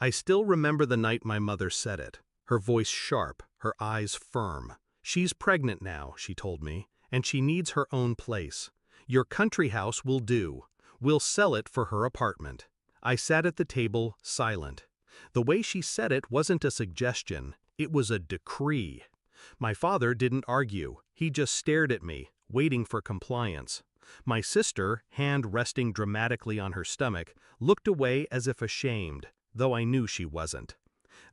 I still remember the night my mother said it, her voice sharp, her eyes firm. She's pregnant now, she told me, and she needs her own place. Your country house will do. We'll sell it for her apartment. I sat at the table, silent. The way she said it wasn't a suggestion, it was a decree. My father didn't argue, he just stared at me, waiting for compliance. My sister, hand resting dramatically on her stomach, looked away as if ashamed, though I knew she wasn't.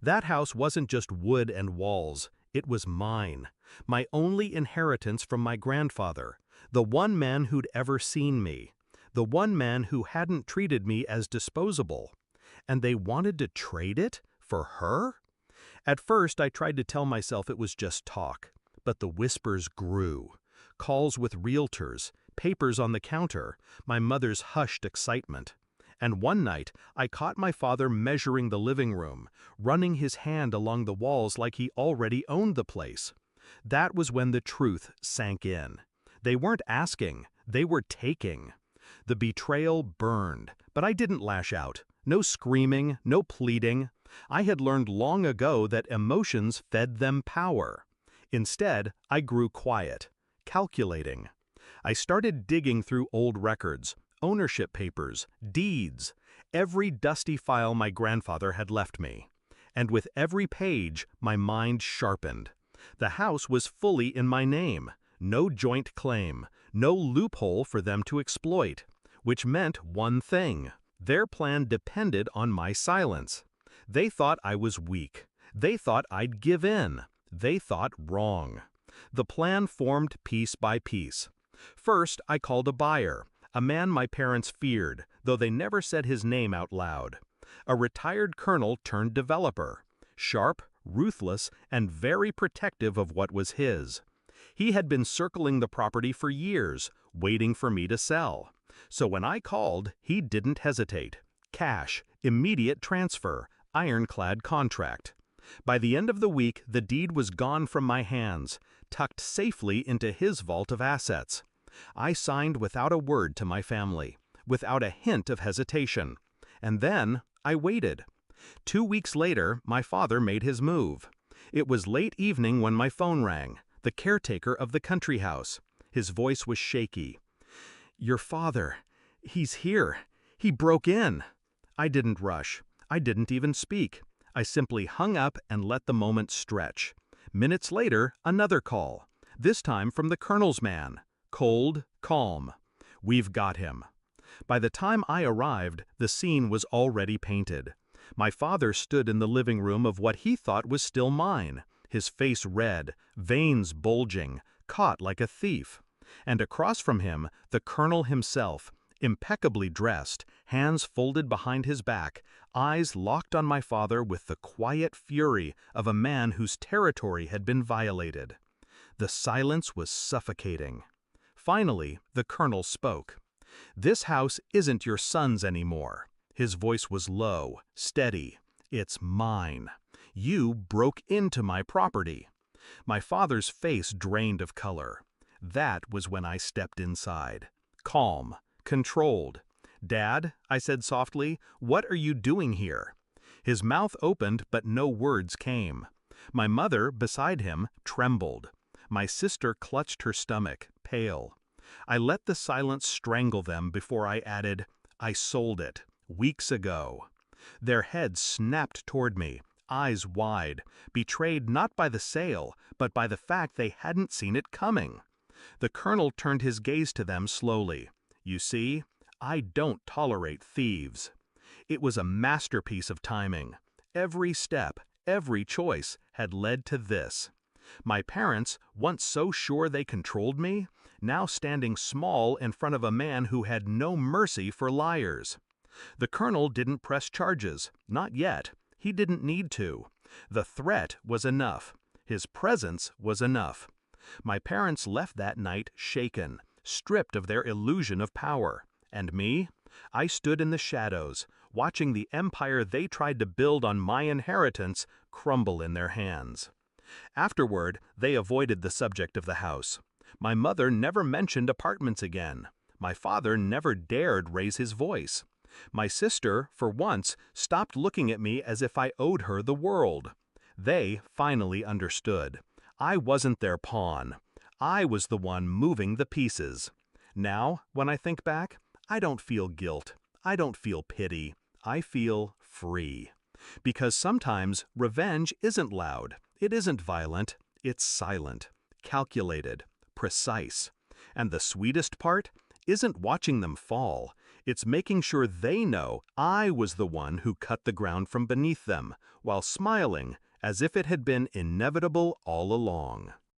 That house wasn't just wood and walls, it was mine, my only inheritance from my grandfather, the one man who'd ever seen me, the one man who hadn't treated me as disposable. And they wanted to trade it for her? At first, I tried to tell myself it was just talk, but the whispers grew. Calls with realtors, papers on the counter, my mother's hushed excitement. And one night, I caught my father measuring the living room, running his hand along the walls like he already owned the place. That was when the truth sank in. They weren't asking, they were taking. The betrayal burned, but I didn't lash out. No screaming, no pleading. I had learned long ago that emotions fed them power. Instead, I grew quiet, calculating. I started digging through old records, ownership papers, deeds, every dusty file my grandfather had left me. And with every page, my mind sharpened. The house was fully in my name, no joint claim, no loophole for them to exploit, which meant one thing. Their plan depended on my silence. They thought I was weak. They thought I'd give in. They thought wrong. The plan formed piece by piece. First, I called a buyer, a man my parents feared, though they never said his name out loud. A retired colonel turned developer, sharp, ruthless, and very protective of what was his. He had been circling the property for years, waiting for me to sell. So when I called, he didn't hesitate. Cash, immediate transfer, ironclad contract. By the end of the week, the deed was gone from my hands, tucked safely into his vault of assets. I signed without a word to my family, without a hint of hesitation. And then I waited. 2 weeks later, my father made his move. It was late evening when my phone rang, the caretaker of the country house. His voice was shaky. "Your father, he's here. He broke in." I didn't rush. I didn't even speak. I simply hung up and let the moment stretch. Minutes later, another call, this time from the colonel's man. Cold, calm. "We've got him." By the time I arrived, the scene was already painted. My father stood in the living room of what he thought was still mine, his face red, veins bulging, caught like a thief. And across from him, the colonel himself, impeccably dressed, hands folded behind his back, eyes locked on my father with the quiet fury of a man whose territory had been violated. The silence was suffocating. Finally, the colonel spoke. "This house isn't your son's anymore." His voice was low, steady. "It's mine. You broke into my property." My father's face drained of color. That was when I stepped inside. Calm, controlled. "Dad," I said softly, "what are you doing here?" His mouth opened, but no words came. My mother, beside him, trembled. My sister clutched her stomach, pale. I let the silence strangle them before I added, "I sold it, weeks ago." Their heads snapped toward me, eyes wide, betrayed not by the sale, but by the fact they hadn't seen it coming. The colonel turned his gaze to them slowly. "You see, I don't tolerate thieves." It was a masterpiece of timing. Every step, every choice had led to this. My parents, once so sure they controlled me, now standing small in front of a man who had no mercy for liars. The colonel didn't press charges, not yet. He didn't need to. The threat was enough. His presence was enough. My parents left that night shaken, stripped of their illusion of power. And me? I stood in the shadows, watching the empire they tried to build on my inheritance crumble in their hands. Afterward, they avoided the subject of the house. My mother never mentioned apartments again. My father never dared raise his voice. My sister, for once, stopped looking at me as if I owed her the world. They finally understood. I wasn't their pawn. I was the one moving the pieces. Now, when I think back, I don't feel guilt. I don't feel pity. I feel free. Because sometimes revenge isn't loud. It isn't violent. It's silent, calculated, precise. And the sweetest part isn't watching them fall. It's making sure they know I was the one who cut the ground from beneath them, while smiling as if it had been inevitable all along.